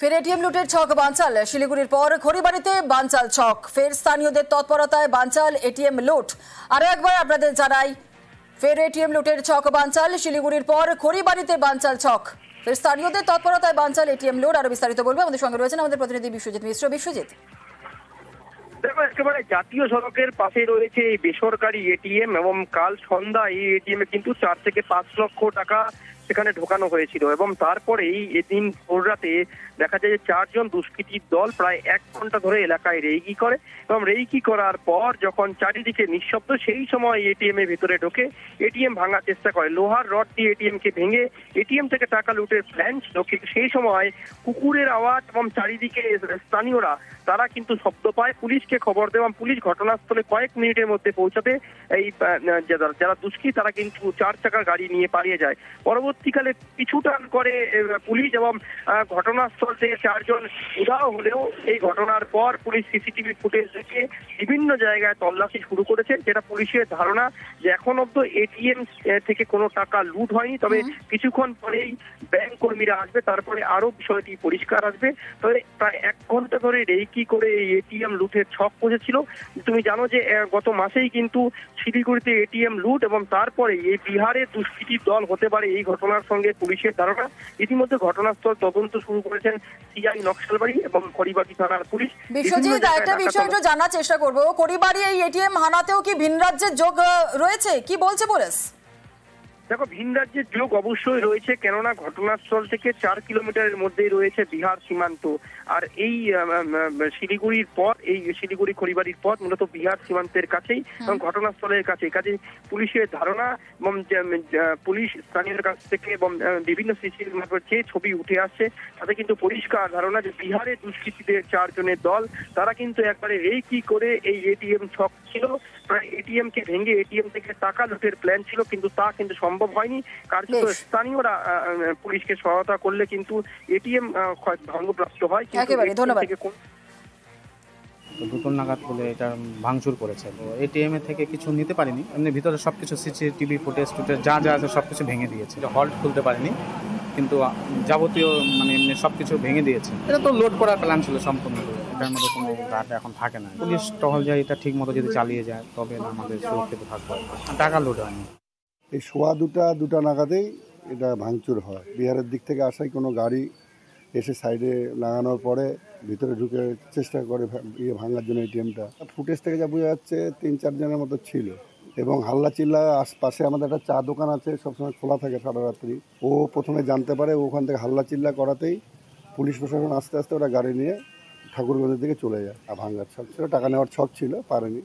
ফের এটিএম লুটের ছক বানচাল। শিলিগুড়ির পর খড়িবাড়িতে বানচাল ছক। ফের স্থানীয়দের তৎপরতায় বানচাল এটিএম লুট। আরো একবার আপনাদের জানাই, ফের এটিএম লুটের ছক বানচাল। শিলিগুড়ির পর খড়িবাড়িতে বানচাল ছক। ফের স্থানীয়দের তৎপরতায় বানচাল এটিএম লুট। আরো বিস্তারিত বলবে আমাদের সঙ্গে রয়েছেন আমাদের প্রতিনিধি বিশ্বজিৎ মিশ্র। বিশ্বজিৎ, দেখো, একেবারে জাতীয় সড়কের পাশে রয়েছে এই বেসরকারি এটিএম এবং কাল সন্ধ্যা এই এটিএম এ কিন্তু 4 থেকে 5 লক্ষ টাকা সেখানে ঢোকানো হয়েছিল এবং তারপরেই এদিন ভোররাতে দেখা যায় যে 4 জন দুষ্কৃতীর দল প্রায় 1 ঘন্টা ধরে এলাকায় রেইকি করে এবং রেইকি করার পর যখন চারিদিকে নিঃশব্দ, সেই সময় এটিএম এর ভিতরে ঢোকে এটিএম ভাঙার চেষ্টা করে। লোহার রড দিয়ে এটিএম কে ভেঙে এটিএম থেকে টাকা লুটের প্ল্যান ছিল, কিন্তু সেই সময় কুকুরের আওয়াজ এবং চারিদিকে স্থানীয়রা তারা কিন্তু শব্দ পায়, পুলিশকে খবর দেয় এবং পুলিশ ঘটনাস্থলে কয়েক মিনিটের মধ্যে পৌঁছাতে এই যারা দুষ্কৃতী তারা কিন্তু 4 চাকার গাড়ি নিয়ে পালিয়ে যায়। পরবর্তীকালে পিছুটান করে পুলিশ এবং ঘটনাস্থল থেকে 4 জন উধাও হলেও এই ঘটনার পর পুলিশ সিসিটিভি ফুটেজ দেখে বিভিন্ন জায়গায় তল্লাশি শুরু করেছে, যেটা পুলিশের ধারণা যে এখন অব্দি এটিএম থেকে কোনো টাকা লুট হয়নি। তবে কিছুক্ষণ পরেই ব্যাংক কর্মীরা আসবে, তারপরে আরো বিষয়টি পরিষ্কার আসবে। তবে প্রায় 1 ঘন্টা ধরে রেইকি করে এই এটিএম লুটের ছক বসেছিল। তুমি জানো যে গত মাসেই কিন্তু শিলিগুড়িতে এটিএম লুট এবং তারপরে এই বিহারের দুষ্কৃতীর দল হতে পারে এই ঘটনার সঙ্গে পুলিশের ধারণা। ইতিমধ্যে ঘটনাস্থল তদন্ত শুরু করেছেন সিআই নকশালবাড়ি এবং খড়িবাড়ি থানার পুলিশ। বিশ্বজিৎ, একটা বিষয় একটু জানার চেষ্টা করবো, খড়িবাড়ি এই এটিএম হানাতেও কি ভিন রাজ্যের যোগ রয়েছে, কি বলছে পুলিশ? দেখো, ভিন রাজ্যের যোগ অবশ্যই রয়েছে, কেননা ঘটনাস্থল থেকে 4 কিলোমিটারের মধ্যেই রয়েছে বিহার সীমান্ত। আর এই শিলিগুড়ির পথ, এই শিলিগুড়ি খড়িবাড়ির পথ মূলত বিহার সীমান্তের কাছেই এবং ঘটনাস্থলের কাছে। কাজে পুলিশের ধারণা এবং পুলিশ স্থানীয়দের কাছ থেকে এবং বিভিন্ন সিসিটিভি যে ছবি উঠে আসছে তাতে কিন্তু পরিষ্কার ধারণা যে বিহারের দুষ্কৃতীদের 4 জনের দল তারা কিন্তু একবারে রেইকি করে এই এটিএম ছক ছিল, প্রায় এটিএম কে ভেঙে এটিএম থেকে টাকা লুটের প্ল্যান ছিল, কিন্তু তা কিন্তু সম্ভব হয়নি। কার্যত স্থানীয়রা পুলিশকে সহায়তা করলে কিন্তু এটিএম ভঙ্গপ্রাপ্ত হয়। একেবারে ধন্যবাদ। দুটো নাগাদ বলে এটা ভাঙচুর করেছে। তো এটিএম এ থেকে কিছু নিতে পারিনি, এমনি ভিতরে সবকিছু সিসিটিভি ফুটেজ যা যা আছে সবকিছু ভেঙে দিয়েছে। হল্ট খুলতে পারিনি, কিন্তু যাবতীয় মানে এমনি সবকিছু ভেঙে দিয়েছে। এটা তো লোড করার প্ল্যান ছিল সম্পূর্ণ, এটার মধ্যে কোনো গার্ড এখন থাকে না। পুলিশ টহল যায়, এটা ঠিক মতো যদি চালিয়ে যায় তবে আমাদের সুরক্ষিত থাকবে। টাকা লোড হয়নি। এই সোয়া দুটা নাগাদেই এটা ভাঙচুর হয়। বিহারের দিক থেকে আসাই কোনো গাড়ি এসে সাইডে লাগানোর পরে ভিতরে ঢুকে চেষ্টা করে ভাঙার জন্য এটিএমটা। ফুটেজ থেকে যা বোঝা যাচ্ছে 3-4 জনের মতো ছিল এবং হাল্লা চিল্লা। আশপাশে আমাদের একটা চা দোকান আছে, সবসময় খোলা থাকে সারা রাত্রি। ও প্রথমে জানতে পারে, ওখান থেকে হাল্লা চিল্লা করাতেই পুলিশ প্রশাসন আস্তে আস্তে ওরা গাড়ি নিয়ে ঠাকুরগঞ্জের দিকে চলে যায়। আর ভাঙার ছক ছিল, টাকা নেওয়ার ছক ছিল, পারেনি।